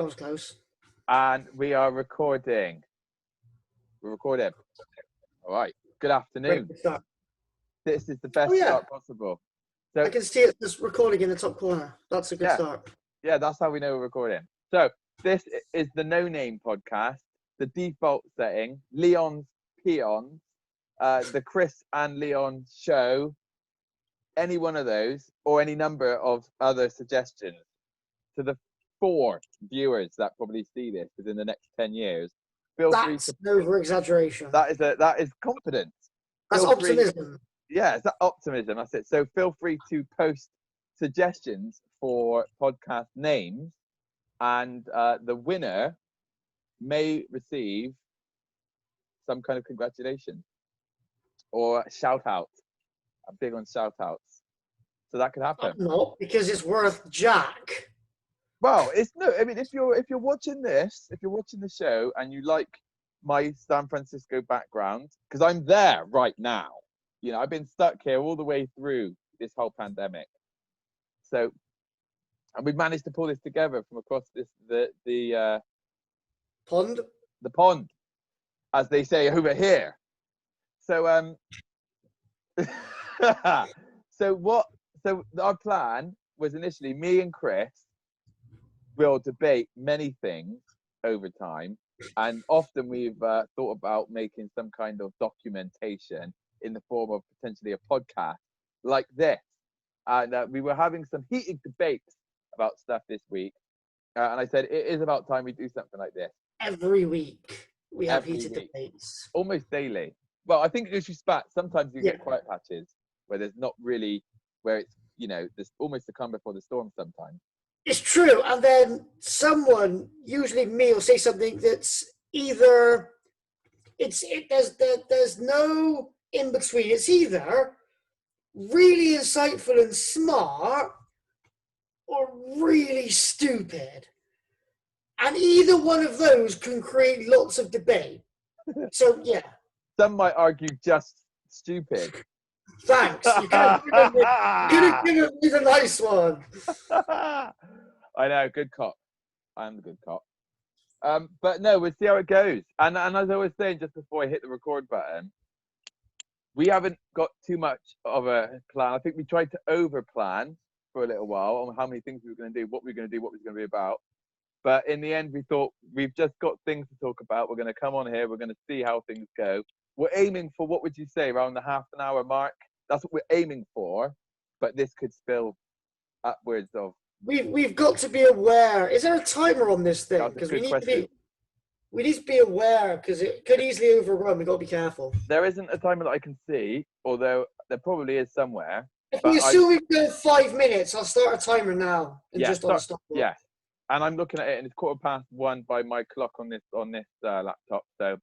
That was close. And we are recording. We're recording. All right. Good afternoon. Great start. This is the best Oh, yeah. start possible. So I can see it just recording in the top corner. That's a good start. Yeah, that's how we know we're recording. So this is the No Name podcast, the default setting, Leon's Peons, the Chris and Leon show, any one of those, or any number of other suggestions to the 4 viewers that probably see this within the next 10 years. Feel free That's to. an over-exaggeration. That is confidence. That's Feel free. optimism. Yeah, it's that optimism. That's it. So feel free to post suggestions for podcast names, and the winner may receive some kind of congratulations or shout out. I'm big on shout outs, so that could happen. Not because it's worth jack. Well, it's no. I mean, if you're watching this, if you're watching the show and you like my San Francisco background, because I'm there right now. You know, I've been stuck here all the way through this whole pandemic. So, and we've managed to pull this together from across the pond, as they say over here. So, so our plan was initially me and Chris will debate many things over time, and often we've thought about making some kind of documentation in the form of potentially a podcast like this. And we were having some heated debates about stuff this week. And I said, it is about time we do something like this. Every week we have heated debates. Almost daily. Well, I think it's just spat. Sometimes you get quiet patches where there's not really, where it's, you know, there's almost the calm before the storm sometimes. It's true. And then someone, usually me, will say something that's either, there's no in between. It's either really insightful and smart or really stupid. And either one of those can create lots of debate. So, yeah. Some might argue just stupid. Thanks. You could have given me the nice one. I know, good cop. I am the good cop. But no, we'll see how it goes. And as I was saying just before I hit the record button, we haven't got too much of a plan. I think we tried to over-plan for a little while on how many things we were going to do, what we were going to do, what it was going to be about. But in the end, we thought we've just got things to talk about. We're going to come on here. We're going to see how things go. We're aiming for, what would you say, around the half an hour mark? That's what we're aiming for. But this could spill upwards of. We've got to be aware. Is there a timer on this thing? Because we need to be aware, because it could easily overrun. We've got to be careful. There isn't a timer that I can see, although there probably is somewhere. If we assume we've got 5 minutes, I'll start a timer now. And on the stopwatch. Yeah. And I'm looking at it, and it's 1:15 by my clock on this laptop. So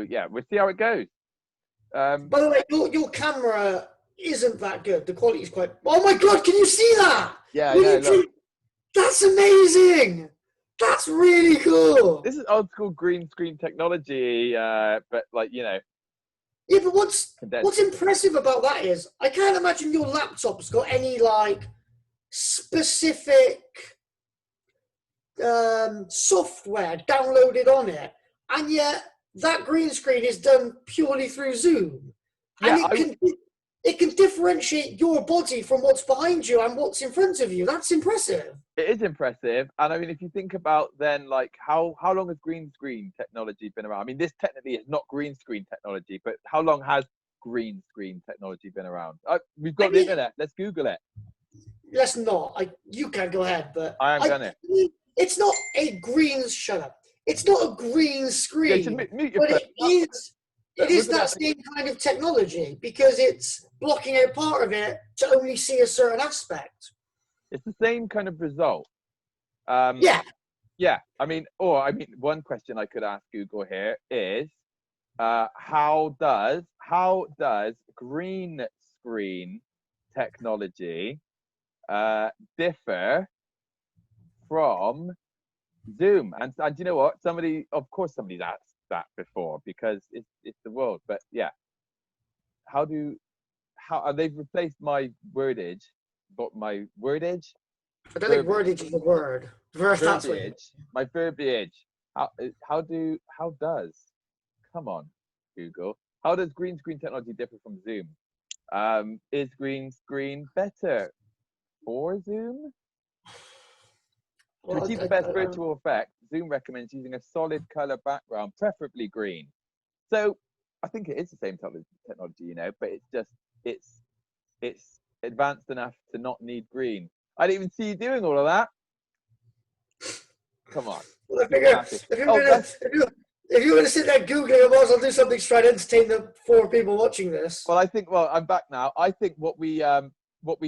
yeah, we'll see how it goes. By the way, your camera isn't that good. The quality is quite. Oh my God! Can you see that? Yeah, look. That's amazing. That's really cool. This is old school green screen technology, but like, you know. Yeah, but what's impressive about that is I can't imagine your laptop's got any like specific software downloaded on it, and yet that green screen is done purely through Zoom, and it can differentiate your body from what's behind you and what's in front of you. That's impressive. It is impressive, and I mean, if you think about then, like how long has green screen technology been around? I mean, this technically is not green screen technology, but how long has green screen technology been around? We've got the internet. Let's Google it. Let's not. You can go ahead, but I am done it. It's not a green. Shut up. It's not a green screen, but it is that same kind of technology because it's blocking out part of it to only see a certain aspect. It's the same kind of result. Yeah. I mean, one question I could ask Google here is, how does green screen technology differ from Zoom? And you know what? Somebody's asked that before because it's the world. But yeah, how they've replaced my wordage, but my wordage I don't think verbiage. wordage is the word. That's what you Verbiage. My verbiage. How does? Come on, Google. How does green screen technology differ from Zoom? Is green screen better for Zoom? To well, achieve the best virtual effect, Zoom recommends using a solid color background, preferably green. So I think it is the same technology, you know, but it's advanced enough to not need green. I didn't even see you doing all of that. Come on. well, I figure if you're gonna sit there googling, I might as well do something to try to entertain the 4 people watching this. Well, I'm back now. I think what we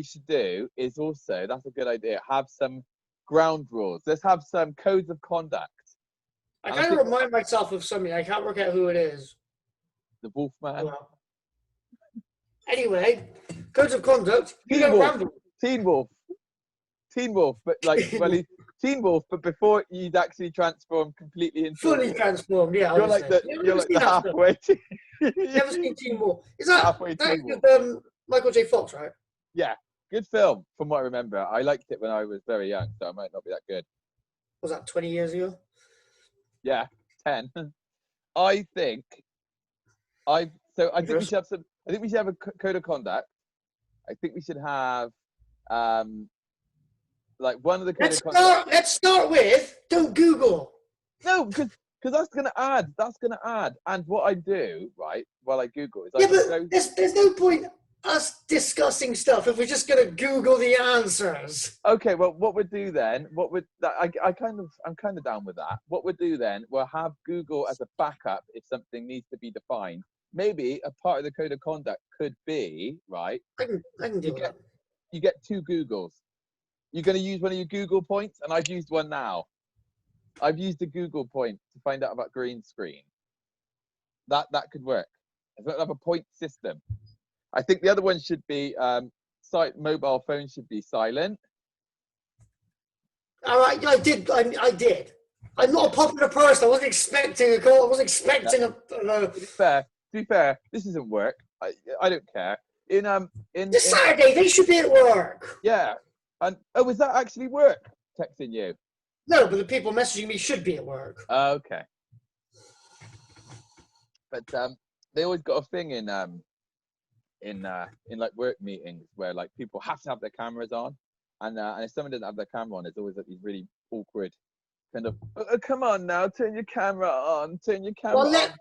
should do is also, that's a good idea, have some ground rules. Let's have some codes of conduct. I kind of remind myself of something. I can't work out who it is. The Wolfman. Well, anyway, codes of conduct. Teen Wolf. Teen Wolf, but like, well, he's Teen Wolf, but before you'd actually transform completely into fully transformed. Yeah, you're like the halfway. You never seen Teen Wolf? Is that halfway Teen Wolf? With, Michael J. Fox, right? Yeah, good film from what I remember. I liked it when I was very young, so it might not be that good. Was that 20 years ago? Yeah, 10. I think we should have some. I think we should have a code of conduct. I think we should have like one of the code of conduct. Let's start with don't Google. No, because that's gonna add. And what I do, right, while I Google is but there's no point us discussing stuff if we're just gonna Google the answers. Okay, well, what we'd do then? I'm kind of down with that. What we'll do then? We'll have Google as a backup if something needs to be defined. Maybe a part of the code of conduct could be, right? I can do that. You get 2 Googles. You're going to use one of your Google points, and I've used one now. I've used a Google point to find out about green screen. That could work. I don't have a point system. I think the other one should be mobile phone should be silent. All right, I did. I'm not a popular person. I wasn't expecting a call. I wasn't expecting To be fair, this doesn't work. I don't care. This Saturday, they should be at work. Yeah. And is that actually work? Texting you? No, but the people messaging me should be at work. Okay. But they always got a thing in like work meetings where like people have to have their cameras on, and if someone doesn't have their camera on, it's always like these really awkward kind of come on now, turn your camera on,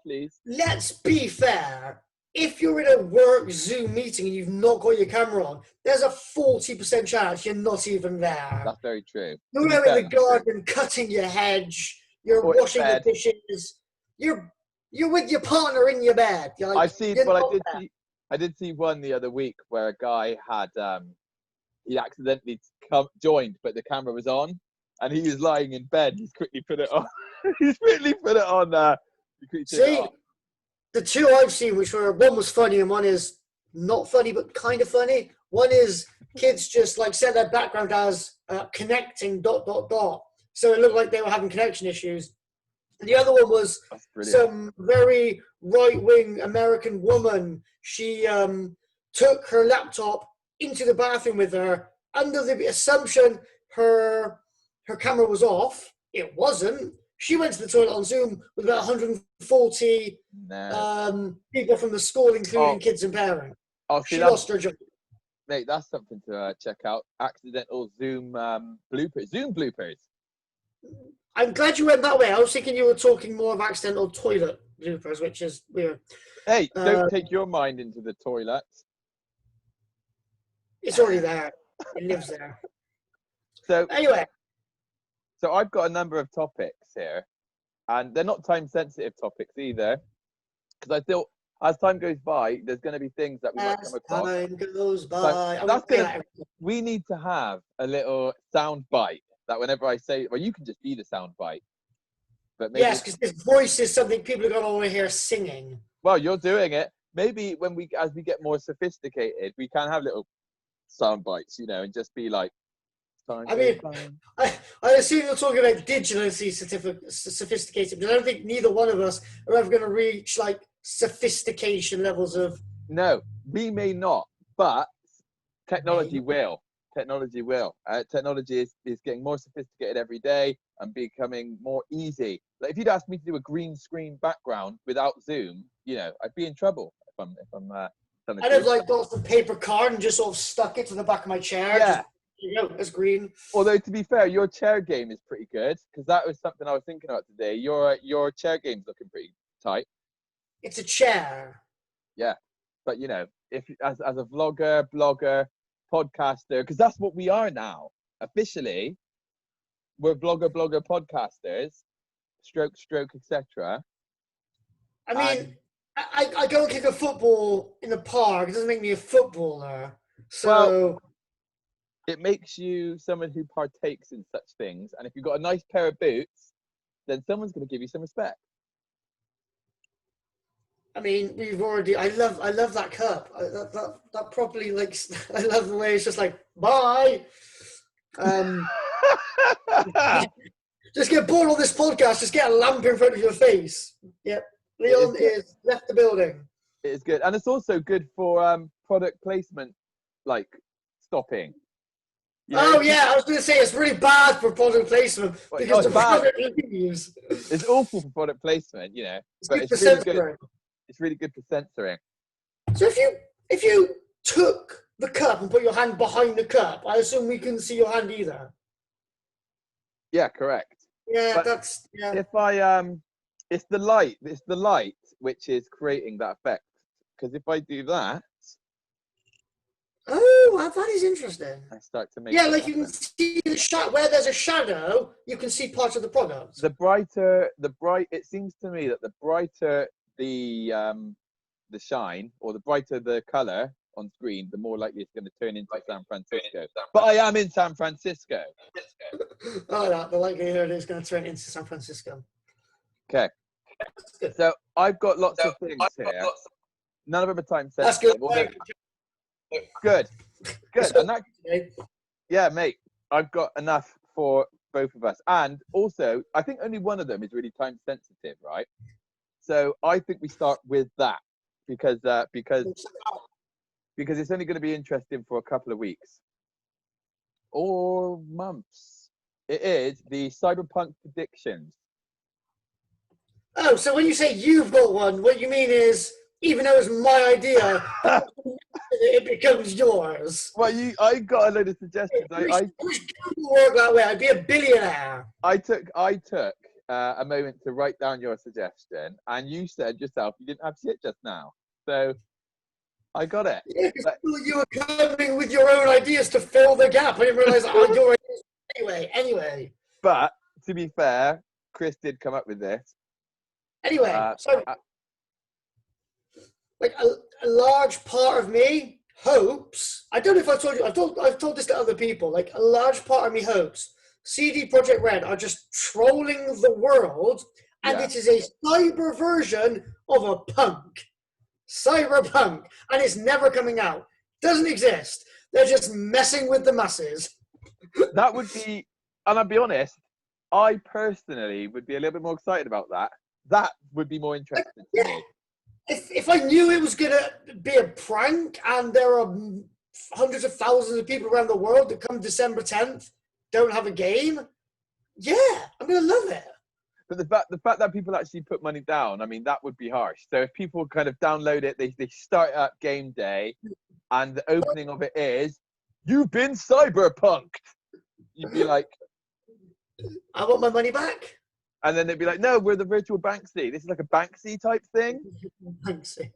please. Let's be fair. If you're in a work Zoom meeting and you've not got your camera on, there's a 40% chance you're not even there. That's very true. You're out in the garden cutting your hedge. You're washing the dishes. You're with your partner in your bed. I did see one the other week where a guy had he accidentally joined, but the camera was on, and he was lying in bed. He's quickly put it on. See. The 2 I've seen, which were one was funny and one is not funny but kind of funny. One is kids just like set their background as connecting ... So it looked like they were having connection issues. And the other one was some very right-wing American woman. She took her laptop into the bathroom with her under the assumption her camera was off. It wasn't. She went to the toilet on Zoom with about 140 people from the school, including kids and parents. She lost her job. Mate, that's something to check out. Accidental Zoom bloopers. Zoom bloopers. I'm glad you went that way. I was thinking you were talking more of accidental toilet bloopers, which is weird. Hey, don't take your mind into the toilet. It's already there. It lives there. So anyway. So I've got a number of topics here, and they're not time-sensitive topics either, because I thought as time goes by, there's going to be things that we might come across. As time goes by, we need to have a little sound bite that whenever I say, well, you can just be the sound bite. But maybe, yes, because this voice is something people are going to want to hear singing. Well, you're doing it. Maybe as we get more sophisticated, we can have little sound bites, and just be like. I mean, I assume you're talking about digitally sophisticated, but I don't think neither one of us are ever going to reach like sophistication levels of. No, we may not, but technology will. Technology will. Technology is getting more sophisticated every day and becoming more easy. Like if you'd asked me to do a green screen background without Zoom, I'd be in trouble if I'm telling the I'd have truth. like got some paper card and just sort of stuck it to the back of my chair. Yeah. It's green. Although to be fair, your chair game is pretty good because that was something I was thinking about today. Your chair game's looking pretty tight. It's a chair. Yeah, but if as a vlogger, blogger, podcaster, because that's what we are now officially. We're blogger, podcasters, stroke, etc. I mean, I go and kick a football in the park. It doesn't make me a footballer. So it makes you someone who partakes in such things. And if you've got a nice pair of boots, then someone's going to give you some respect. I mean, I love that cup. That properly, like, I love the way it's just like, bye. Just get bored on this podcast. Just get a lamp in front of your face. Yep. Leon is left the building. It is good. And it's also good for product placement, like stopping. Yeah, I was going to say it's really bad for product placement because the product reviews. It's awful for product placement, but it's really good. It's really good for censoring. So if you took the cup and put your hand behind the cup, I assume we couldn't see your hand either. Yeah, correct. Yeah, but if I it's the light which is creating that effect. Because if I do that, that is interesting. I start to make like you can see the shot where there's a shadow, you can see parts of the product. It seems to me that the brighter the shine, or the brighter the color on screen, the more likely it's going to turn into San Francisco. But I am in San Francisco. The likelihood is going to turn into San Francisco. Okay. So I've got lots of things here. None of them are time sensitive. That's good. Good. And yeah, mate, I've got enough for both of us. And also, I think only one of them is really time sensitive, right? So I think we start with that because it's only going to be interesting for a couple of weeks or months. It is the Cyberpunk predictions. Oh, so when you say you've got one, what you mean is, even though it's my idea, it becomes yours. Well, I got a load of suggestions. I work that way. I'd be a billionaire. I took a moment to write down your suggestion, and you said yourself you didn't have shit just now. So I got it. Yeah, you were coming with your own ideas to fill the gap. I didn't realize your ideas. Anyway. But to be fair, Chris did come up with this. Anyway, so like a large part of me hopes. I don't know if I told you. I've told this to other people. Like a large part of me hopes CD Projekt Red are just trolling the world, and it is a cyber version of a punk. Cyberpunk, and it's never coming out. Doesn't exist. They're just messing with the masses. That would be, and I'll be honest, I personally would be a little bit more excited about that. That would be more interesting to me. If I knew it was going to be a prank and there are hundreds of thousands of people around the world that come December 10th don't have a game, I'm going to love it. But the fact that people actually put money down, I mean, that would be harsh. So if people kind of download it, they start up game day, and the opening of it is, "You've been cyberpunked." You'd be like, I want my money back. And then they'd be like, "No, we're the virtual Banksy. This is like a Banksy type thing." Banksy.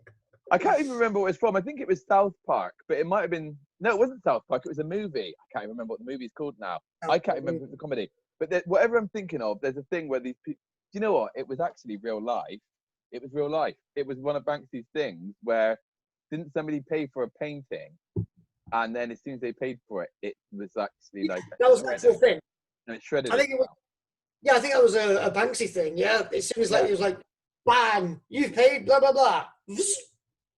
I can't even remember what it's from. I think it was South Park, but it might have been. No, it wasn't South Park. It was a movie. I can't even remember what the movie's called now. I can't remember if it's a comedy. But whatever I'm thinking of, there's a thing where these people. Do you know what? It was actually real life. It was real life. It was one of Banksy's things where didn't somebody pay for a painting, and then as soon as they paid for it, it was actually like that was an actual thing. And it shredded. I think it was. Yeah, I think that was a Banksy thing. Yeah, it seems like it was like, bang, you've paid, blah blah blah.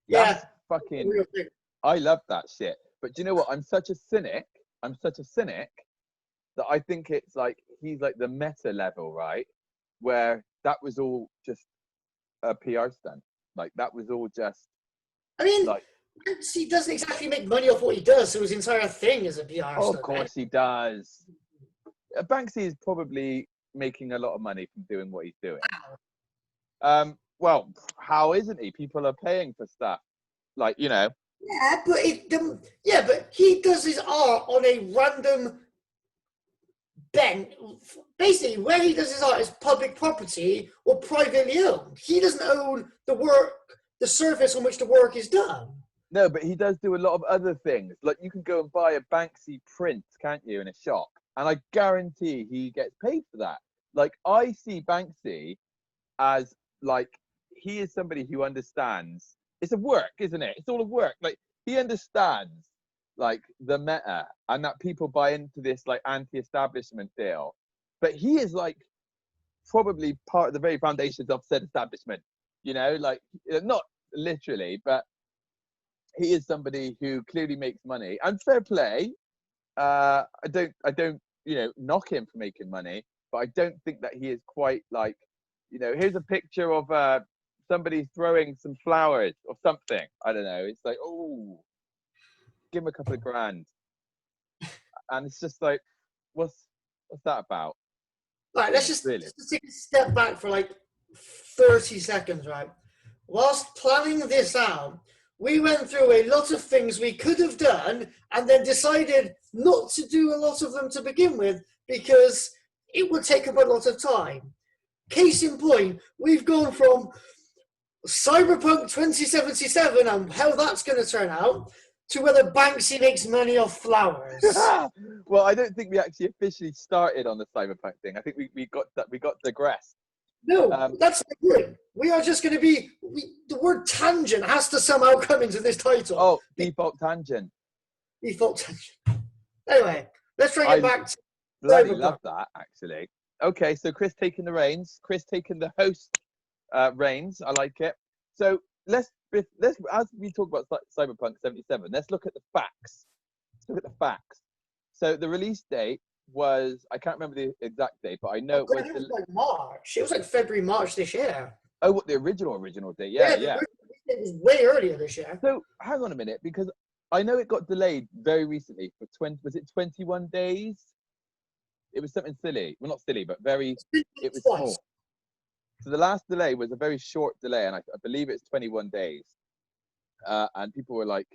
That's fucking. I love that shit. But do you know what? I'm such a cynic that I think it's like he's like the meta level, right? Where that was all just a PR stunt. Like that was all just. I mean, like He doesn't exactly make money off what he does, so his entire thing is a PR Oh, of stunt. course he does. Banksy is probably making a lot of money from doing what he's doing. Well, how isn't he? People are paying for stuff, like, you know. Yeah, but he does his art on a random bent. Basically, where he does his art is public property or privately owned. He doesn't own the work, the surface on which the work is done. No, but he does do a lot of other things. Like, you can go and buy a Banksy print, can't you, in a shop? And I guarantee he gets paid for that. Like, I see Banksy as, like, he is somebody who understands. It's a work, isn't it? It's all a work. Like, he understands, like, the meta, and that people buy into this, like, anti-establishment deal. But he is, like, probably part of the very foundations of said establishment. You know, like, not literally, but he is somebody who clearly makes money, and fair play. I don't, knock him for making money, but I don't think that he is quite like, here's a picture of somebody throwing some flowers or something. I don't know. It's like, oh, give him a couple of grand, and it's just like, what's that about? Right, let's Really? just take a step back for like 30 seconds, right? Whilst planning this out, we went through a lot of things we could have done and then decided not to do a lot of them to begin with because it would take up a lot of time. Case in point, we've gone from Cyberpunk 2077 and how that's going to turn out to whether Banksy makes money off flowers. Well, I don't think we actually officially started on the Cyberpunk thing. I think we got digressed. No, that's the point. We are just going to be. The word tangent has to somehow come into this title. Oh, default tangent. Default tangent. Anyway, let's try and get back to. Bloody love that, actually. Okay, so Chris taking the reins. Chris taking the host reins. I like it. So let's as we talk about Cyberpunk 77, let's look at the facts. Let's look at the facts. So the release date was, I can't remember the exact date, but I know it was like March. It was like February, March this year. Oh, what, the original date? Yeah. It was way earlier this year. So hang on a minute, because I know it got delayed very recently for 21 days? It was something silly. Well, not silly, but it was small. So the last delay was a very short delay, and I believe it's 21 days. And people were like,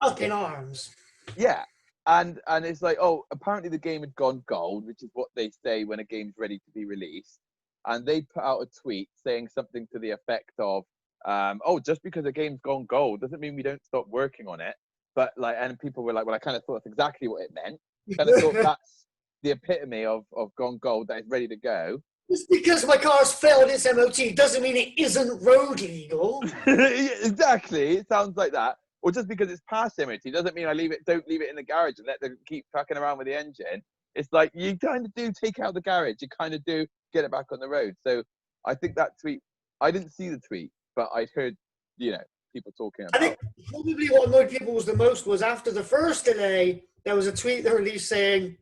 up in arms. Yeah. And it's like, oh, apparently the game had gone gold, which is what they say when a game's ready to be released. And they put out a tweet saying something to the effect of, oh, just because a game's gone gold doesn't mean we don't stop working on it. But and people were like, well, I kind of thought that's exactly what it meant. Kind of thought that's the epitome of gone gold, that it's ready to go. Just because my car's failed its MOT doesn't mean it isn't road legal. Exactly. It sounds like that. Or just because it's past MOT doesn't mean don't leave it in the garage and let them keep fucking around with the engine. It's like, you kind of do take out the garage. You kind of do get it back on the road. So I think that tweet, I didn't see the tweet, but I'd heard, people talking about. I think probably what annoyed people the most was after the first delay, there was a tweet they released saying,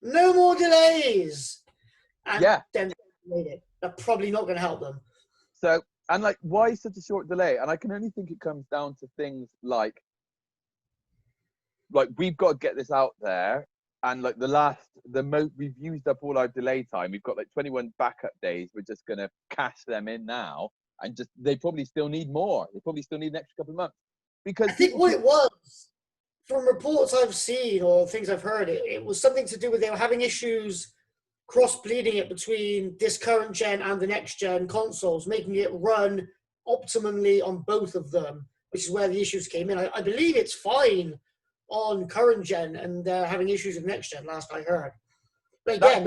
no more delays. And then they made it. That's probably not going to help them. So, and why such a short delay? And I can only think it comes down to things like we've got to get this out there. And we've used up all our delay time. We've got 21 backup days. We're just going to cash them in now. And they probably still need more. They probably still need an extra couple of months. Because I think what it was, from reports I've seen or things I've heard, it was something to do with they were having issues cross-bleeding it between this current gen and the next gen consoles, making it run optimally on both of them, which is where the issues came in. I believe it's fine on current gen, and they're having issues with next gen, last I heard. But again,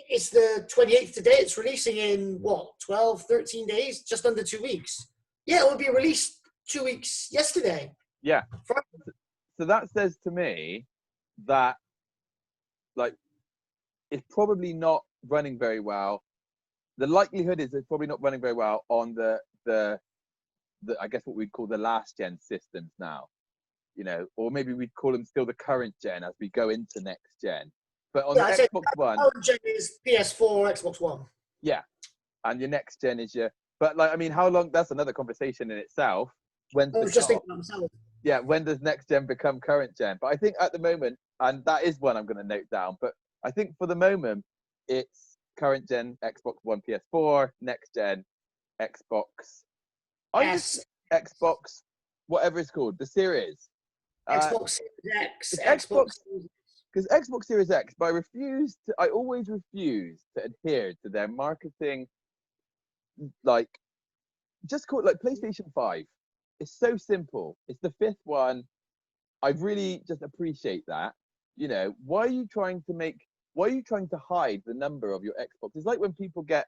it's the 28th today. It's releasing in 12, 13 days, just under 2 weeks. Yeah, it will be released 2 weeks yesterday. Yeah. So that says to me that it's probably not running very well. The likelihood is it's probably not running very well on the I guess what we'd call the last gen systems now, or maybe we'd call them still the current gen as we go into next gen. But on the Xbox One, current gen is PS4, Xbox One. Yeah, and your next gen is but how long? That's another conversation in itself. when's I the was just cut? thinking about myself. Yeah, when does next gen become current gen? But I think at the moment, and that is one I'm going to note down. But I think for the moment, it's current gen Xbox One, PS4, next gen Xbox. I'm just S, Xbox, whatever it's called, the series. Xbox Series X, It's Xbox. because Xbox Series X, but I always refuse to adhere to their marketing, like, just call it like PlayStation 5. It's so simple. It's the fifth one. I really just appreciate that. You know, why are you trying to hide the number of your Xbox? It's like when people get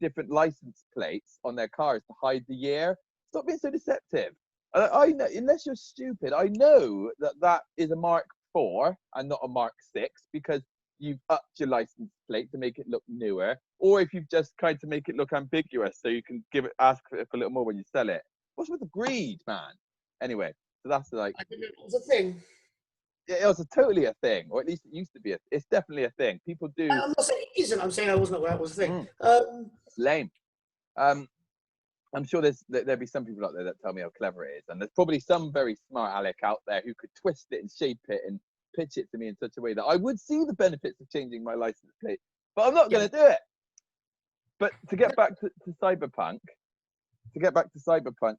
different license plates on their cars to hide the year. Stop being so deceptive. I know, unless you're stupid, I know that is a Mark 4 and not a Mark 6 because you've upped your license plate to make it look newer, or if you've just tried to make it look ambiguous so you can ask for it for a little more when you sell it. What's with the greed, man? Anyway, so that's like, I didn't know it was a thing. it was totally a thing, or at least it used to be. It's definitely a thing. People do. I'm not saying it isn't. I'm saying I wasn't aware it was a thing. It's lame. I'm sure there'll be some people out there that tell me how clever it is, and there's probably some very smart Alec out there who could twist it and shape it and pitch it to me in such a way that I would see the benefits of changing my license plate, but I'm not going to do it. But to get back to Cyberpunk,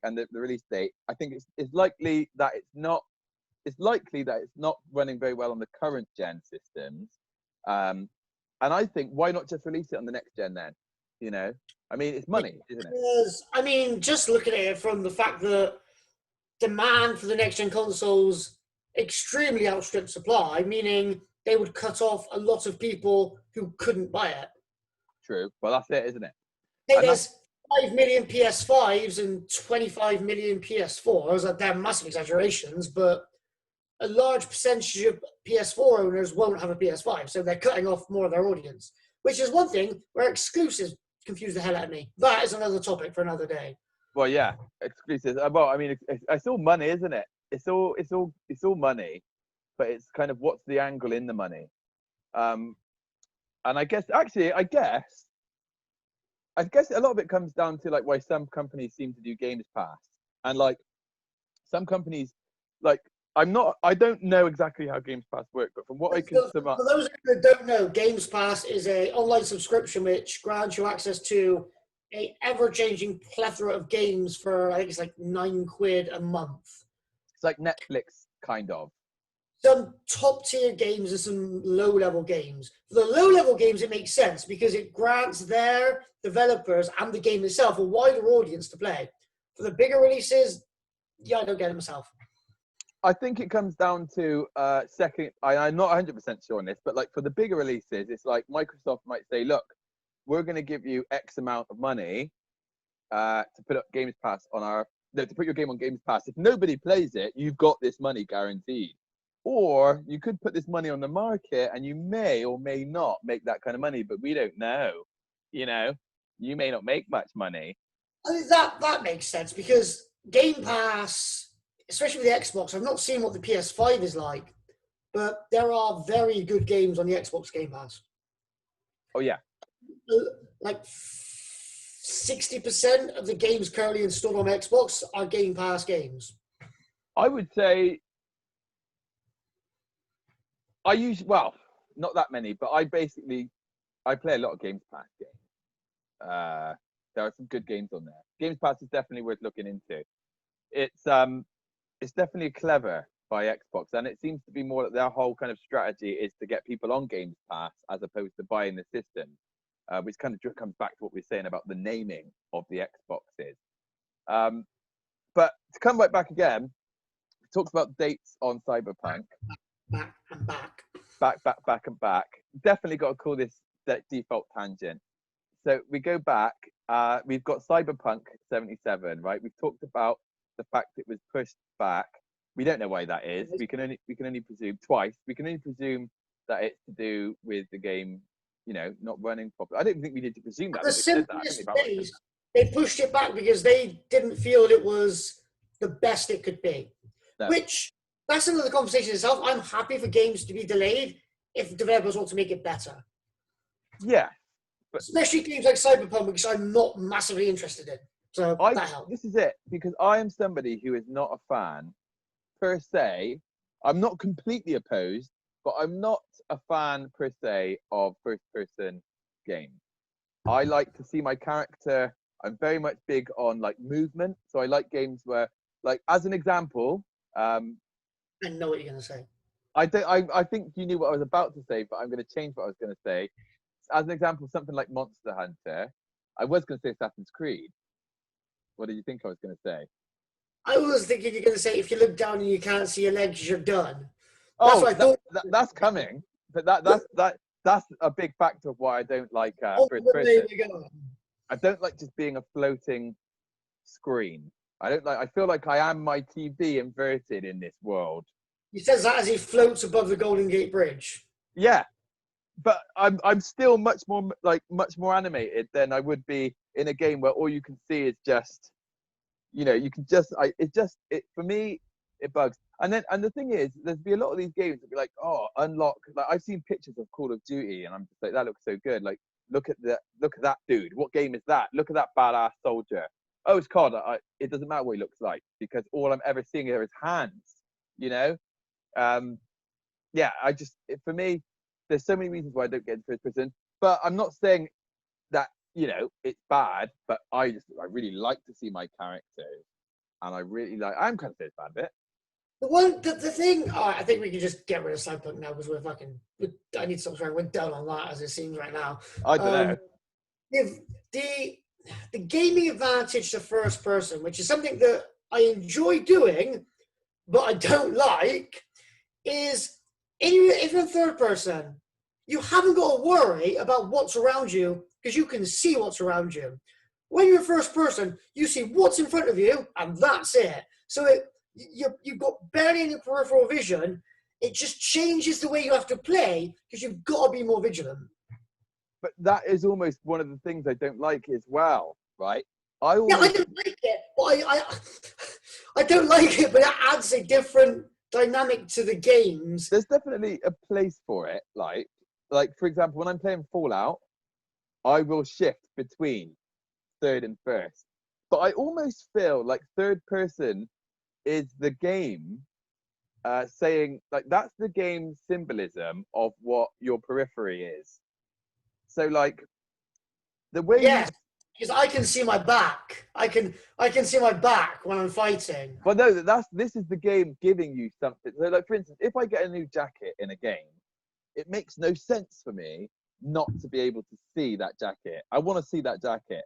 and the release date, I think it's likely that it's not running very well on the current gen systems. And I think, why not just release it on the next gen then? You know, I mean, it's money, isn't it? Because, I mean, just looking at it from the fact that demand for the next gen consoles extremely outstripped supply, meaning they would cut off a lot of people who couldn't buy it. True. Well, that's it, isn't it? Hey, And there's 5 million PS5s and 25 million PS4s. They're massive exaggerations, but a large percentage of PS4 owners won't have a PS5, so they're cutting off more of their audience, which is one thing where exclusives confuse the hell out of me. That is another topic for another day. well, yeah, exclusives. Well, I mean, it's all money, isn't it? It's all money, but it's kind of what's the angle in the money. And I guess a lot of it comes down to like why some companies seem to do Games Pass, and like some companies, like I don't know exactly how Games Pass work, but from what I can sum up, For those who don't know, Games Pass is an online subscription which grants you access to a ever-changing plethora of games for, I think it's like £9 a month. it's like Netflix kind of. Some top-tier games and some low-level games. For the low-level games, it makes sense because it grants their developers and the game itself a wider audience to play. For the bigger releases, yeah, I don't get it myself. I think it comes down to I'm not 100% sure on this, but like for the bigger releases, it's like Microsoft might say, look, we're going to give you X amount of money to put up Games Pass to put your game on Games Pass. If nobody plays it, you've got this money guaranteed. Or you could put this money on the market and you may or may not make that kind of money, but we don't know. You know, you may not make much money. I think that makes sense because Game Pass, especially with the Xbox, I've not seen what the PS5 is like, but there are very good games on the Xbox Game Pass. Oh, yeah. Like 60% of the games currently installed on Xbox are Game Pass games. I would say not that many, but I play a lot of Games Pass games. There are some good games on there. Games Pass is definitely worth looking into. It's definitely clever by Xbox, and it seems to be more that their whole kind of strategy is to get people on Games Pass as opposed to buying the system, which kind of comes back to what we were saying about the naming of the Xboxes. But to come right back again, we talked about dates on Cyberpunk. Back and back. Back and back. Definitely got to call this default tangent. So we go back. We've got Cyberpunk 77, right? We've talked about the fact it was pushed back. We don't know why that is. We can only presume twice. We can only presume that it's to do with the game, not running properly. I don't think we need to presume that. The simplest days, they pushed it back because they didn't feel it was the best it could be. No. Which, that's another conversation itself. I'm happy for games to be delayed if developers want to make it better. Yeah. Especially games like Cyberpunk, which I'm not massively interested in, So that helps. This is it, because I am somebody who is not a fan per se. I'm not completely opposed, but I'm not a fan per se of first-person games. I like to see my character. I'm very much big on like movement, so I like games where, like, as an example, I know what you're going to say. I think you knew what I was about to say, but I'm going to change what I was going to say. As an example, something like Monster Hunter. I was going to say Assassin's Creed. What did you think I was going to say? I was thinking you're going to say if you look down and you can't see your legs, you're done. That's Oh, what I thought. that's coming. But that's a big factor of why I don't like Oh, first there person. we go. I don't like just being a floating screen. I don't like. I feel like I am my TV inverted in this world. He says that as he floats above the Golden Gate Bridge. Yeah, but I'm still much more animated than I would be in a game where all you can see is just, you can just it for me it bugs. And the thing is, there's be a lot of these games that be like, oh, unlock. Like I've seen pictures of Call of Duty, and I'm just like, that looks so good. Like look at that dude. What game is that? Look at that badass soldier. Oh, it's COD. It doesn't matter what he looks like because all I'm ever seeing are his hands. You know. Yeah, for me, there's so many reasons why I don't get into first person. But I'm not saying that it's bad. But I really like to see my characters, and I really like. I'm kind of saying it's bad a bit. The thing, I think we can just get rid of Cyberpunk now because I need to stop trying. We're done on that as it seems right now. I don't know. If the gaming advantage to first person, which is something that I enjoy doing, but I don't like, is if you're in third person, you haven't got to worry about what's around you because you can see what's around you. When you're first person, you see what's in front of you, and that's it. So you've got barely any peripheral vision. It just changes the way you have to play because you've got to be more vigilant. But that is almost one of the things I don't like as well, right? I don't like it, but I don't like it, but it adds a different dynamic to the games. There's definitely a place for it. Like for example, when I'm playing Fallout, I will shift between third and first. But I almost feel like third person is the game saying like that's the game's symbolism of what your periphery is. So like the way yes, because I can see my back. I can see my back when I'm fighting. But no, this is the game giving you something. So like for instance, if I get a new jacket in a game, it makes no sense for me not to be able to see that jacket. I want to see that jacket.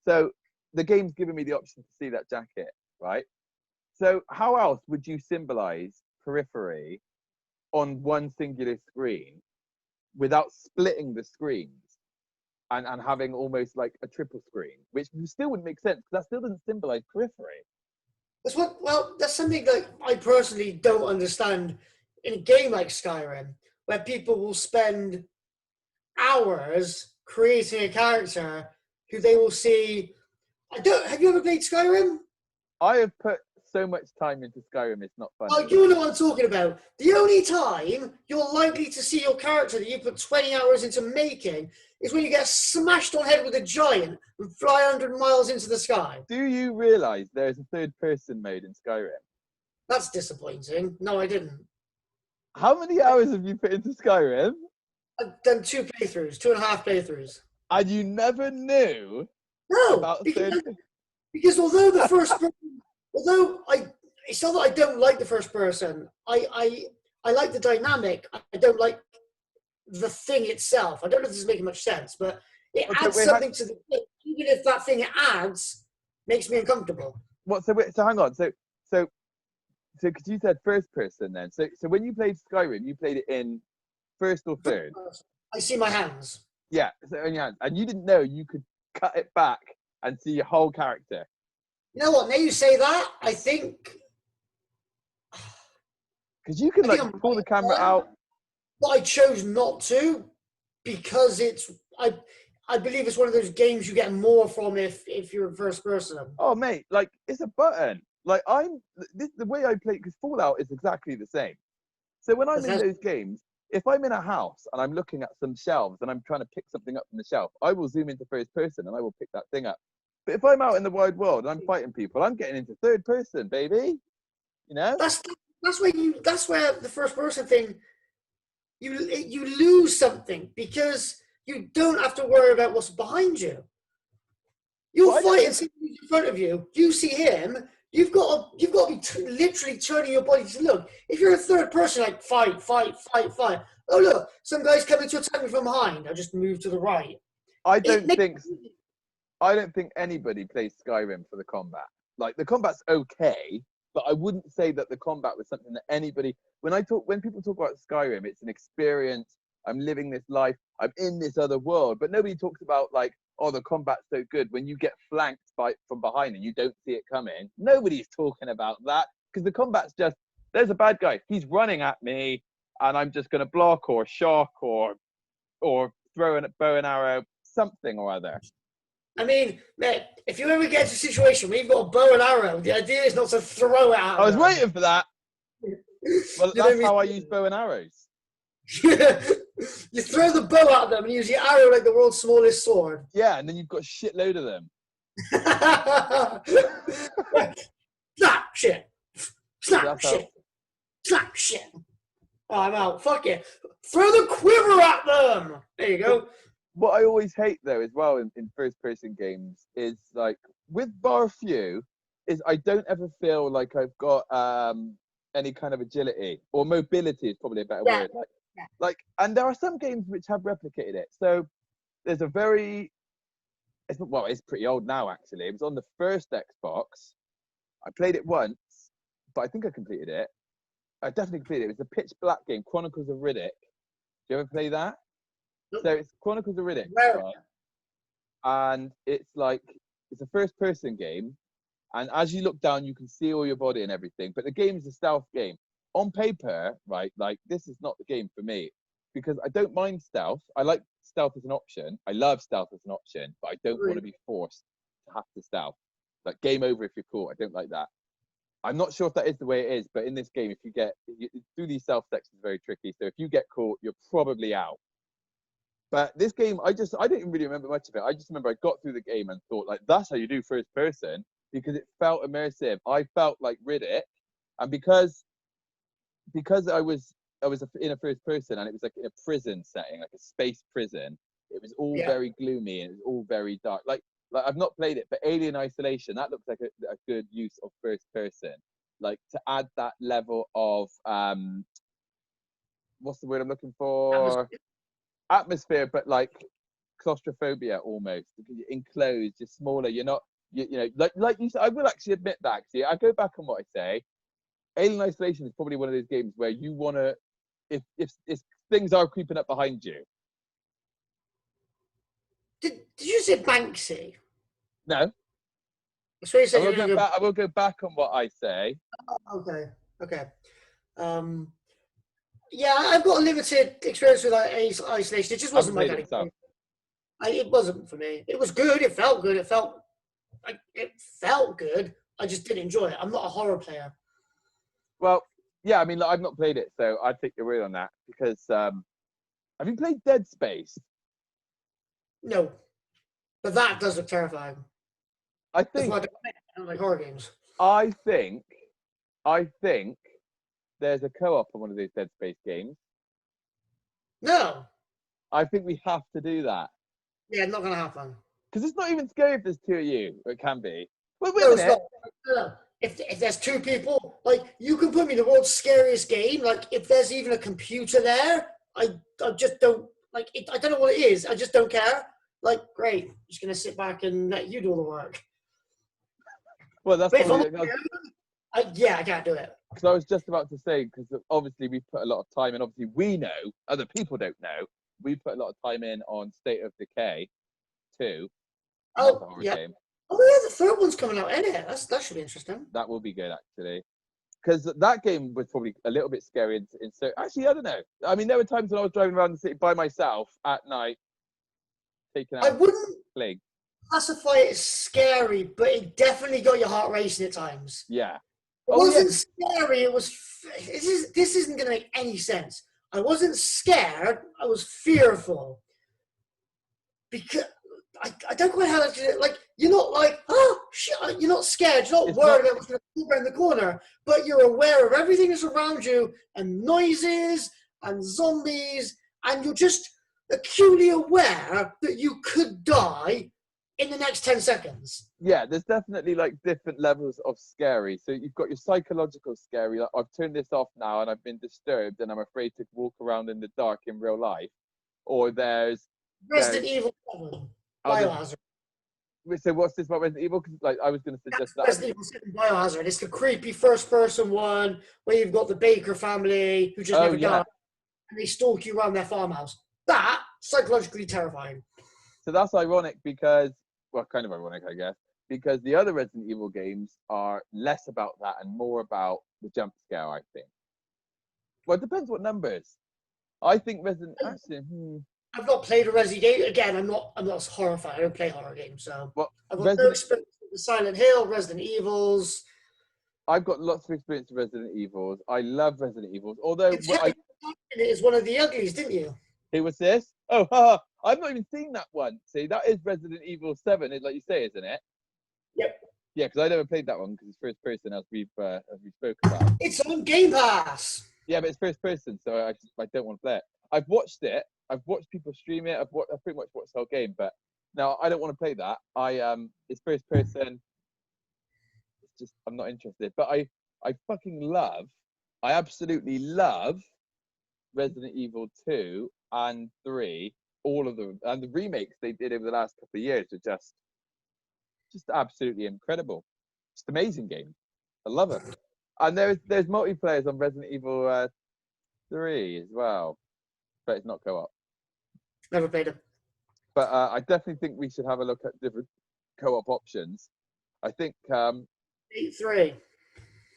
So the game's giving me the option to see that jacket, right? So how else would you symbolize periphery on one singular screen without splitting the screens and having almost like a triple screen, which still wouldn't make sense because that still doesn't symbolize periphery. That's something that I personally don't understand in a game like Skyrim, where people will spend hours creating a character who they will see. Have you ever played Skyrim? I have put so much time into Skyrim, it's not funny. Oh, you know what I'm talking about. The only time you're likely to see your character that you put 20 hours into making is when you get smashed on head with a giant and fly 100 miles into the sky. Do you realise there's a third person mode in Skyrim? That's disappointing. No, I didn't. How many hours have you put into Skyrim? I've done 2.5 playthroughs. And you never knew No, because although the first person, it's not that I don't like the first person. I like the dynamic. I don't like the thing itself. I don't know if this is making much sense, but it adds something to the game, even if that thing it adds makes me uncomfortable. So hang on. So because you said first person then. So when you played Skyrim, you played it in first or third? I see my hands. Yeah, so on your hands. And you didn't know you could cut it back and see your whole character. You know what? Now you say that, I think. Because you can pull the camera out. But I chose not to because I believe it's one of those games you get more from if you're in first person. Oh mate, it's a button. The way I play, because Fallout is exactly the same. So when I'm in those games, if I'm in a house and I'm looking at some shelves and I'm trying to pick something up from the shelf, I will zoom into first person and I will pick that thing up. But if I'm out in the wide world and I'm fighting people, I'm getting into third person, baby. You know? That's where the first person thing you lose something because you don't have to worry about what's behind you. You'll Well, fight and see who's in front of you. You see him. You've got to be literally turning your body to look. If you're a third person, like fight, fight, fight, fight. Oh look, some guy's coming to attack me from behind. I just move to the right. I It don't makes think I don't think anybody plays Skyrim for the combat. Like the combat's okay, but I wouldn't say that the combat was something that anybody. When people talk about Skyrim, it's an experience. I'm living this life. I'm in this other world, but nobody talks about like, oh, the combat's so good when you get flanked from behind and you don't see it coming. Nobody's talking about that because the combat's just there's a bad guy. He's running at me, and I'm just going to block or shock or throw a bow and arrow, something or other. I mean, mate, if you ever get to a situation where you've got a bow and arrow, the idea is not to throw it at I was them. waiting for that. Well, You know that's what how I I mean? use bow and arrows. You throw the bow at them and use the arrow like the world's smallest sword. Yeah, and then you've got a shitload of them. Snap shit. Snap That's shit. Snap shit. Oh, I'm out. Fuck it. Throw the quiver at them. There you go. What I always hate though as well in first person games is like with bar few is I don't ever feel like I've got any kind of agility or mobility is probably a better word. Like and there are some games which have replicated it. So there's a very it's pretty old now actually. It was on the first Xbox. I played it once, but I think I completed it. I definitely completed it. It was a pitch black game, Chronicles of Riddick. Do you ever play that? Nope. So it's Chronicles of Riddick, Right. and it's a first-person game, and as you look down, you can see all your body and everything. But the game is a stealth game. On paper, right? Like this is not the game for me because I don't mind stealth. I like stealth as an option. I love stealth as an option, but I don't want to be forced to have to stealth. Like game over if you're caught. I don't like that. I'm not sure if that is the way it is, but in this game, if you through these stealth sections, very tricky. So if you get caught, you're probably out. But this game, I didn't really remember much of it. I just remember I got through the game and thought, like, that's how you do first person because it felt immersive. I felt like Riddick, and because I was in a first person and it was like in a prison setting, like a space prison. It was all very gloomy and it was all very dark. Like I've not played it, but Alien Isolation, that looks like a good use of first person. Like to add that level of what's the word I'm looking for? Atmosphere, but like claustrophobia almost. Because you're enclosed, you're smaller, you're not you know, like you said, I will actually admit that actually. I go back on what I say. Alien Isolation is probably one of those games where you wanna if things are creeping up behind you. Did you say Banksy? No. That's what you said. I will go back on what I say. Okay. Yeah, I've got a limited experience with Isolation. It just wasn't my kind of game. It wasn't for me. It was good. It felt good. It felt good. I just didn't enjoy it. I'm not a horror player. Well, yeah, I mean, I've not played it, so I'd take your word on that. Because have you played Dead Space? No, but that does look terrifying. I think. I don't like horror games. I think there's a co-op on one of those Dead Space games. No. I think we have to do that. Yeah, not gonna happen. Because it's not even scary if there's two of you. It can be. Wait a minute. No. If there's two people, like you can put me in the world's scariest game. Like if there's even a computer there, I just don't like it. I don't know what it is. I just don't care. Like great, I'm just gonna sit back and let you do all the work. Well, that's probably. I can't do it. Because I was just about to say, because obviously we put a lot of time in. Obviously we know, other people don't know. We put a lot of time in on State of Decay 2. Oh, yeah. Game. Oh, yeah, the third one's coming out, isn't it? That should be interesting. That will be good, actually. Because that game was probably a little bit scary. Actually, I don't know. I mean, there were times when I was driving around the city by myself at night, taking out. I wouldn't classify it as scary, but it definitely got your heart racing at times. Yeah. It wasn't scary. It was. This isn't going to make any sense. I wasn't scared. I was fearful. Because I don't quite how to, like, you're not like, oh, shit, you're not scared, you're not It's worried not. about what's going to come around the corner, but you're aware of everything that's around you and noises and zombies, and you're just acutely aware that you could die in the next 10 seconds. Yeah, there's definitely like different levels of scary. So you've got your psychological scary, like I've turned this off now and I've been disturbed and I'm afraid to walk around in the dark in real life. Or there's Resident Evil 7, oh, Biohazard. so what's this about Resident Evil? Because like I was going to suggest that. Resident Evil 7 Biohazard. It's the creepy first-person one where you've got the Baker family who just never die, and they stalk you around their farmhouse. That psychologically terrifying. So that's ironic because, well, kind of ironic, I guess, because the other Resident Evil games are less about that and more about the jump scare, I think. Well, it depends what numbers. I think Resident actually. I've not played a Resident game. Again, I'm not horrified. I don't play horror games, so Well, I've got no experience with the Silent Hill, Resident Evils. I've got lots of experience with Resident Evils. I love Resident Evils, although It is one of the uglies, didn't you? Who was this? Oh, haha, I've not even seen that one. See, that is Resident Evil 7, like you say, isn't it? Yep. Yeah, because I never played that one because it's first person, as we spoke about. It's on Game Pass. Yeah, but it's first person, so I don't want to play it. I've watched it. I've watched people stream it. I've pretty much watched the whole game, but now I don't want to play that. It's first person. It's just I'm not interested. But I absolutely love Resident Evil 2 and 3, all of them, and the remakes they did over the last couple of years are just absolutely incredible. Just amazing game. I love it. And there's multiplayers on Resident Evil 3 as well, but it's not co-op. Never played it. But I definitely think we should have a look at different co-op options. I think. State 3.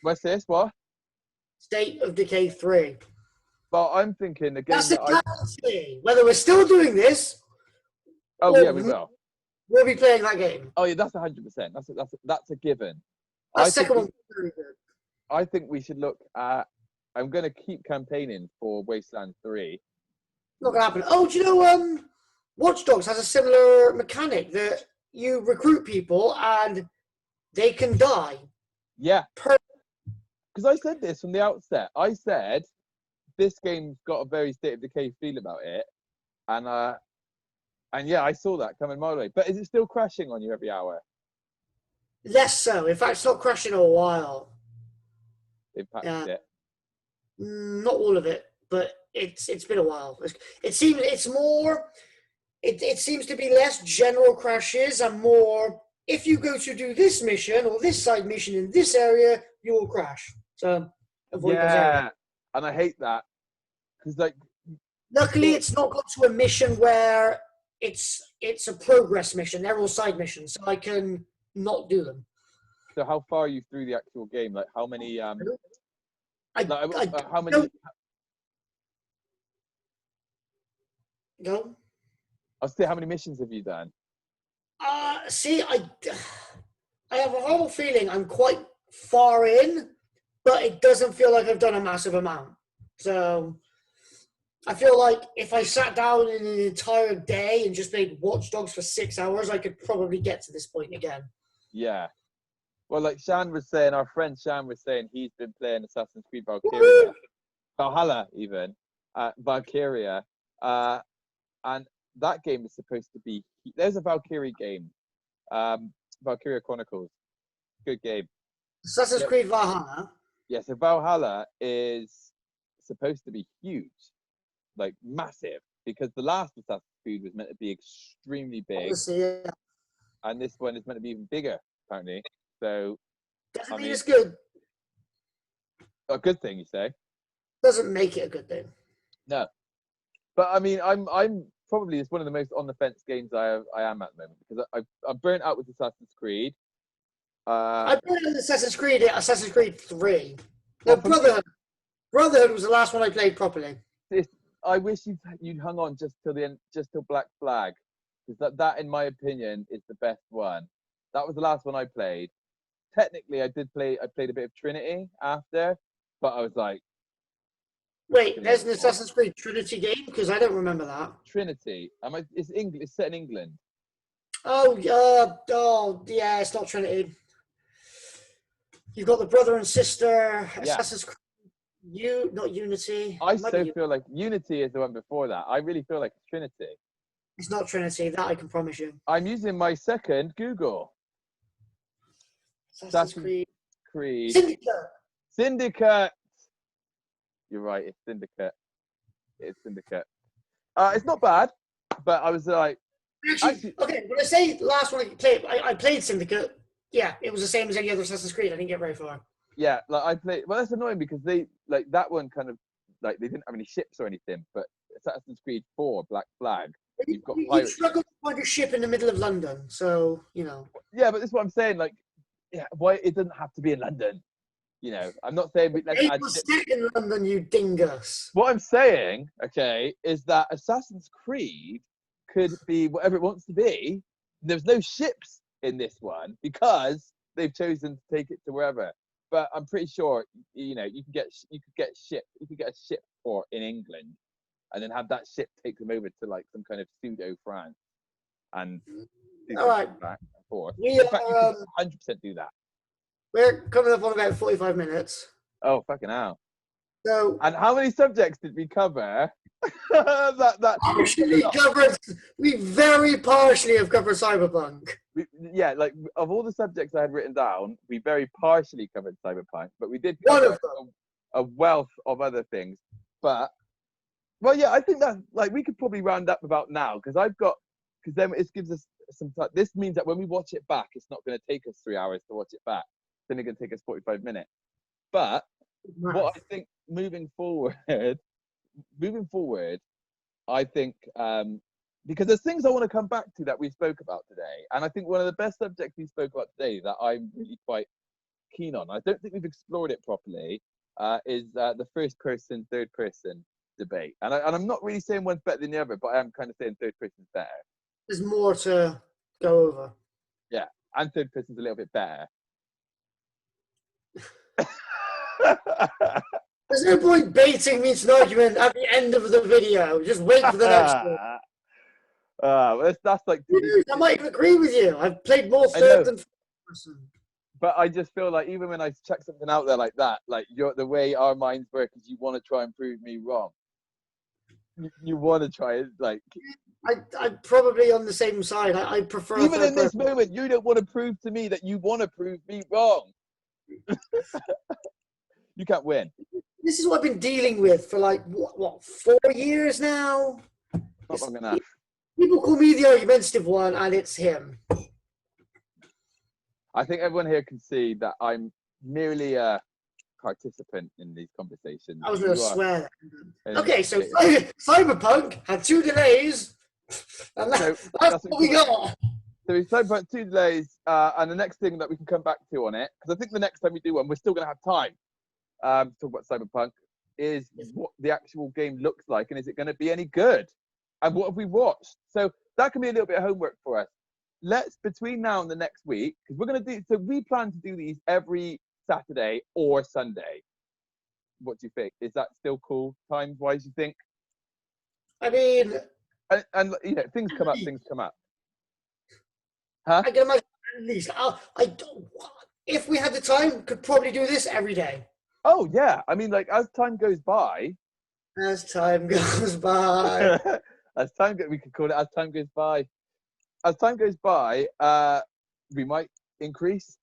What's this? What? State of Decay 3. Well, I'm thinking again. That's the guarantee. Whether we're still doing this. Oh yeah, we will. We'll be playing that game. Oh yeah, that's 100%. That's a given. That second one's very good. I think we should look at. I'm going to keep campaigning for Wasteland 3. Not gonna happen. Oh, do you know? Watch Dogs has a similar mechanic that you recruit people and they can die. Yeah. Because I said this from the outset. I said this game's got a very State of Decay feel about it, and yeah, I saw that coming my way. But is it still crashing on you every hour? Less so. In fact, it's not crashing in a while. Impacted it. Not all of it, but it's been a while. It seems it's more. It seems to be less general crashes and more. If you go to do this mission or this side mission in this area, you will crash. So avoid those areas. And I hate that because like. Luckily, it's not got to a mission where it's a progress mission. They're all side missions, so I can not do them. So how far are you through the actual game? Like how many? How many? Go. I'll say how many missions have you done? See, I have a horrible feeling I'm quite far in, but it doesn't feel like I've done a massive amount. So I feel like if I sat down in an entire day and just played Watch Dogs for 6 hours, I could probably get to this point again. Yeah. Well, like Shan was saying, our friend Shan was saying he's been playing Assassin's Creed Valkyria. Valhalla, even. Valkyria. And that game is supposed to be... There's a Valkyrie game. Valkyria Chronicles. Good game. Assassin's Creed Valhalla? Yeah, so Valhalla is supposed to be huge. Like, massive. Because the last Assassin's Creed was meant to be extremely big. Obviously, yeah. And this one is meant to be even bigger, apparently. So... Doesn't mean it's good. A good thing, you say? Doesn't make it a good thing. No. But, I mean, I'm probably it's one of the most on the fence games I am at the moment because I'm burnt out with Assassin's Creed. I burnt out with Assassin's Creed 3. No, Brotherhood was the last one I played properly. I wish you'd hung on just till the end, just till Black Flag, because that in my opinion is the best one. That was the last one I played. Technically, I played a bit of Trinity after, but I was like, wait, there's an Assassin's Creed Trinity game? Because I don't remember that. Trinity. It's English. It's set in England. Yeah, it's not Trinity. You've got the brother and sister, Yeah. Assassin's Creed, not Unity. I It might be so feel like Unity is the one before that. I really feel like it's Trinity. It's not Trinity, that I can promise you. I'm using my second Google. Assassin's Creed. Creed. Syndicate. You're right, it's Syndicate. It's Syndicate. It's not bad, but I was like... Actually, okay, when I say last one I played Syndicate, yeah, it was the same as any other Assassin's Creed. I didn't get very far. Yeah, like I played... Well, that's annoying because they... Like, that one kind of... Like, they didn't have any ships or anything, but Assassin's Creed 4, Black Flag, you've got pirates. You struggle to find a ship in the middle of London, so, you know. Yeah, but this is what I'm saying, like, yeah, why it doesn't have to be in London. You know, I'm not saying let's It add was ships. set in London, you dingus. What I'm saying, okay, is that Assassin's Creed could be whatever it wants to be. There's no ships in this one because they've chosen to take it to wherever. But I'm pretty sure, you know, you could get a ship port in England, and then have that ship take them over to like some kind of pseudo France, and all right, back and forth. In fact, you could 100% do that. We're coming up on about 45 minutes. Oh fucking hell! So, and how many subjects did we cover? We very partially have covered Cyberpunk. Yeah, like of all the subjects I had written down, we very partially covered Cyberpunk, but we did cover a wealth of other things. But well, yeah, I think that like we could probably round up about now because then it gives us some time. This means that when we watch it back, it's not going to take us 3 hours to watch it back. It's only going to take us 45 minutes. But what I think moving forward, I think because there's things I want to come back to that we spoke about today, and I think one of the best subjects we spoke about today that I'm really quite keen on, I don't think we've explored it properly, is the first person, third person debate. And I'm not really saying one's better than the other, but I am kind of saying third person's better. There's more to go over. Yeah, and third person's a little bit better. There's no point baiting me into an argument at the end of the video. Just wait for the next one. Well, that's like... I might even agree with you. I've played more third than first person. But I just feel like even when I check something out there like that, like the way our minds work is you want to try and prove me wrong. You want to try it, like... I'm probably on the same side. I prefer... Even in this moment, you don't want to prove to me that you want to prove me wrong. You can't win. This is what I've been dealing with for like, what 4 years now? Not long enough. People call me the argumentative one, and it's him. I think everyone here can see that I'm merely a participant in these conversations. I was going to swear. Okay, so Cyberpunk had 2 delays, and that's what we got. So we've spoken about 2 delays, and the next thing that we can come back to on it, because I think the next time we do one, we're still going to have time to talk about Cyberpunk, is what the actual game looks like, and is it going to be any good? And what have we watched? So that can be a little bit of homework for us. Between now and the next week, because we're going to do, so we plan to do these every Saturday or Sunday. What do you think? Is that still cool times-wise, you think? I mean... And you know, things come up. Huh? I can imagine at least. If we had the time, could probably do this every day. Oh, yeah. I mean, like, as time goes by... As time goes by. We could call it as time goes by. As time goes by, we might increase.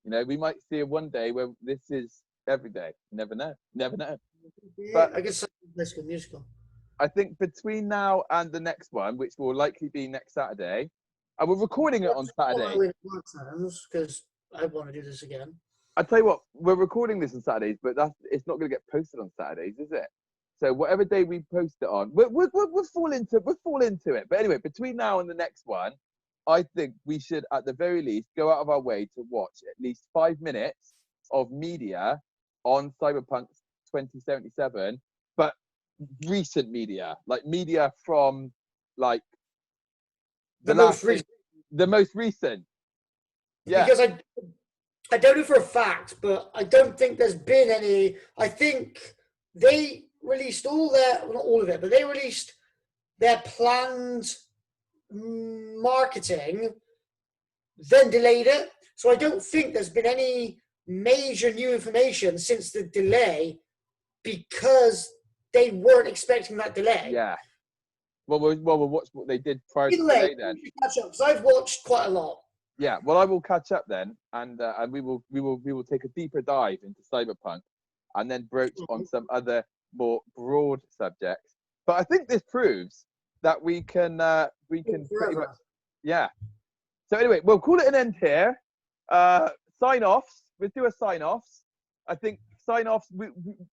You know, we might see one day where this is every day. Never know. Never know. Yeah, but I guess High School Musical. I think between now and the next one, which will likely be next Saturday, and we're recording it on Saturday. Because I want to do this again. I tell you what, we're recording this on Saturdays, but it's not going to get posted on Saturdays, is it? So whatever day we post it on, we'll fall into it. But anyway, between now and the next one, I think we should, at the very least, go out of our way to watch at least 5 minutes of media on Cyberpunk 2077, but recent media, like media from like the most recent. Yeah. Because I don't know for a fact, but I don't think there's been any. I think they released not all of it, but they released their planned marketing then delayed it. So I don't think there's been any major new information since the delay because they weren't expecting that delay. Yeah. Well, we'll watch what they did prior to Either the way, delay then. we should catch up because I've watched quite a lot. Yeah. Well, I will catch up then, and we will take a deeper dive into Cyberpunk, and then broach on some other more broad subjects. But I think this proves that we can pretty much, yeah. So anyway, we'll call it an end here. Sign offs. We'll do a sign offs. I think sign offs.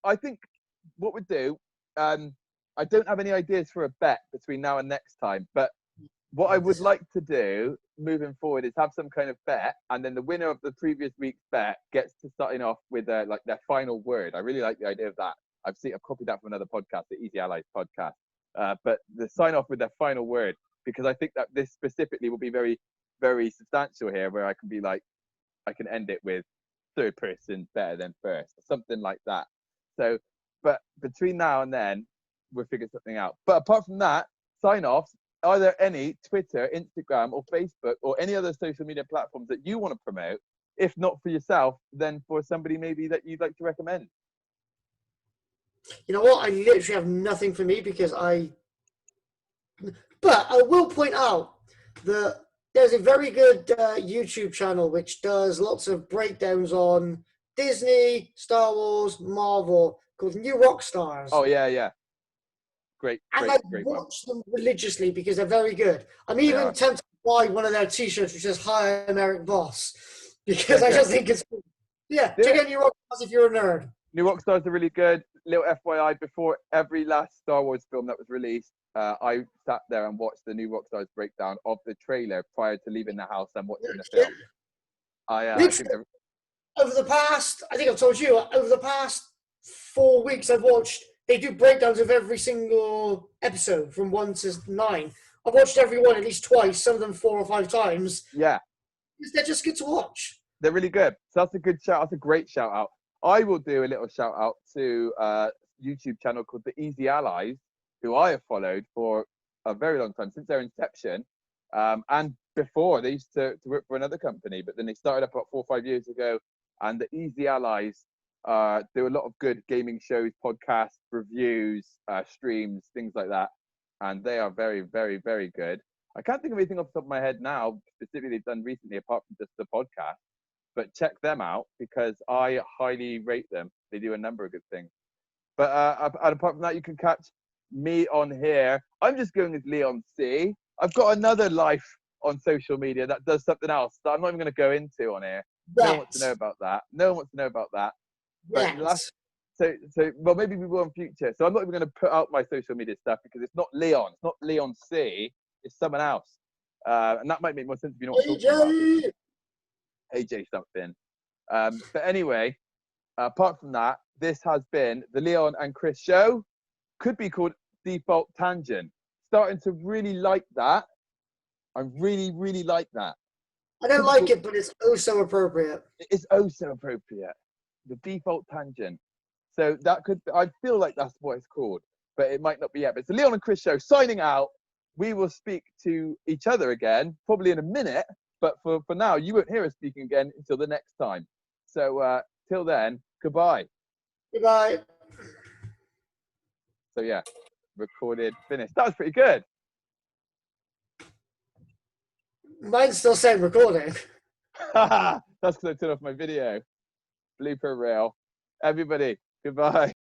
I think what we do. I don't have any ideas for a bet between now and next time, but what I would like to do moving forward is have some kind of bet, and then the winner of the previous week's bet gets to starting off with like their final word. I really like the idea of that. I've copied that from another podcast, the Easy Allies podcast. But the sign off with their final word, because I think that this specifically will be very, very substantial here, where I can be like, I can end it with third person better than first, or something like that. So, but between now and then, we'll figure something out. But apart from that, sign offs. Are there any Twitter, Instagram, or Facebook, or any other social media platforms that you want to promote? If not for yourself, then for somebody maybe that you'd like to recommend. You know what? I literally have nothing for me because But I will point out that there's a very good YouTube channel which does lots of breakdowns on Disney, Star Wars, Marvel, called New Rockstars. Oh yeah. Great And I one. watch them religiously because they're very good. I'm They even are. tempted to buy one of their T-shirts which says "Hi, I'm Eric Voss," because I just think it's cool. Yeah, check out New Rockstars if you're a nerd. New Rockstars are really good. Little FYI, before every last Star Wars film that was released, I sat there and watched the New Rockstars breakdown of the trailer prior to leaving the house and watching the film. I think over the past, I think I've told you, over the past 4 weeks I've watched, they do breakdowns of every single episode from 1 to 9. I've watched every one at least twice, some of them 4 or 5 times. Yeah. They're just good to watch. They're really good. So that's a good shout. That's a great shout out. I will do a little shout out to a YouTube channel called The Easy Allies, who I have followed for a very long time, since their inception. And before, they used to work for another company, but then they started up about 4 or 5 years ago. And The Easy Allies do a lot of good gaming shows, podcasts, reviews, streams, things like that. And they are very, very, very good. I can't think of anything off the top of my head now, specifically done recently, apart from just the podcast. But check them out because I highly rate them. They do a number of good things. But apart from that, you can catch me on here. I'm just going as Leon C. I've got another life on social media that does something else that I'm not even going to go into on here. No one wants to know about that. No one wants to know about that. But well, maybe we will in future. So I'm not even going to put out my social media stuff because it's not Leon. It's not Leon C. It's someone else. And that might make more sense if you know what I'm talking about. AJ something. But anyway, apart from that, this has been the Leon and Chris show. Could be called Default Tangent. Starting to really like that. I really, really like that. I don't like it, but it's oh so appropriate. It is oh so appropriate. The Default Tangent. So that could, I feel like that's what it's called, but it might not be yet. But it's the Leon and Chris show signing out. We will speak to each other again, probably in a minute. But for now, you won't hear us speaking again until the next time. So till then, goodbye. Goodbye. So yeah, recorded, finished. That was pretty good. Mine's still saying recording. That's because I turned off my video. Blooper reel. Everybody, goodbye.